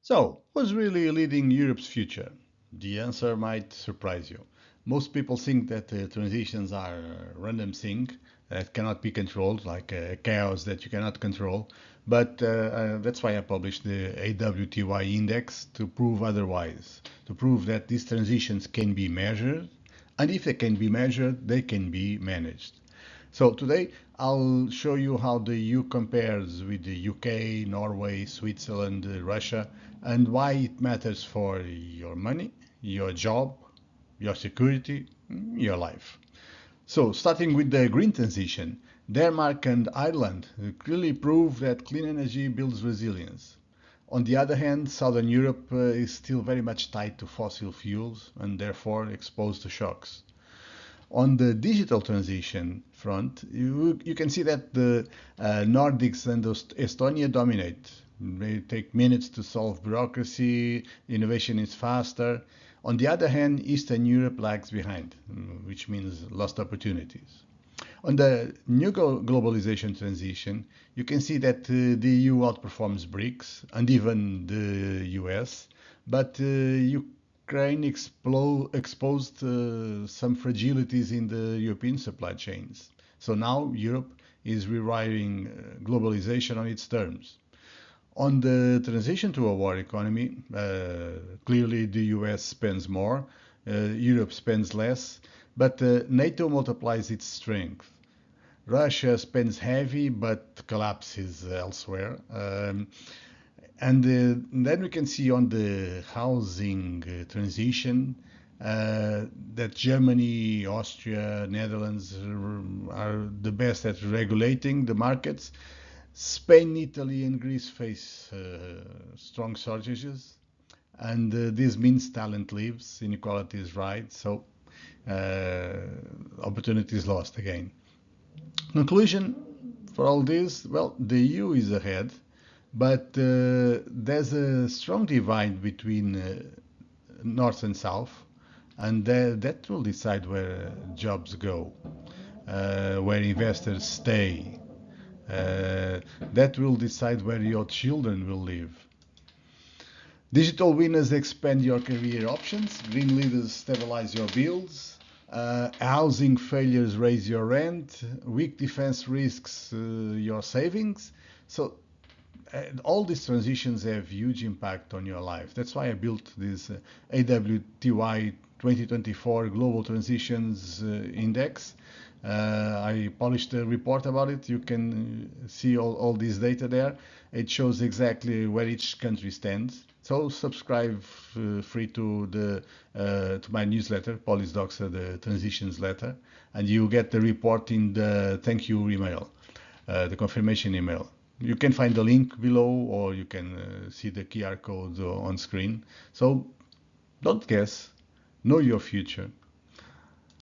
So, who's really leading Europe's future? The answer might surprise you. Most people think that transitions are a random thing that cannot be controlled, like chaos that you cannot control. But that's why I published the AWTY Index to prove otherwise, to prove that these transitions can be measured, and if they can be measured, they can be managed. So today I'll show you how the EU compares with the UK, Norway, Switzerland, Russia, and why it matters for your money, your job, your security, your life. So starting with the green transition, Denmark and Ireland clearly prove that clean energy builds resilience. On the other hand, Southern Europe is still very much tied to fossil fuels and therefore exposed to shocks. On the digital transition front, you can see that the Nordics and Estonia dominate. They take minutes to solve bureaucracy, innovation is faster. On the other hand, Eastern Europe lags behind, which means lost opportunities. On the new globalization transition, you can see that the EU outperforms BRICS and even the US, but Ukraine exposed some fragilities in the European supply chains. So now Europe is rewiring globalization on its terms. On the transition to a war economy, clearly the US spends more, Europe spends less, but NATO multiplies its strength. Russia spends heavy but collapses elsewhere. And then we can see on the housing transition that Germany, Austria, Netherlands are the best at regulating the markets. Spain, Italy, and Greece face strong shortages, and this means talent leaves, inequality is right, so uh, opportunities lost again. Conclusion for all this, well, the EU is ahead, but there's a strong divide between north and south, and that will decide where jobs go, where investors stay. That will decide where your children will live. Digital winners expand your career options. Green leaders stabilize your bills. Housing failures raise your rent. Weak defense risks your savings. So all these transitions have huge impact on your life. That's why I built this AWTY 2024 Global Transitions Index. I published a report about it. You can see all this data there. It shows exactly where each country stands. So subscribe free to the to my newsletter, Polis Doxa, the transitions letter, and you get the report in the thank you email, the confirmation email. You can find the link below, or you can see the QR code on screen. So don't guess, know your future.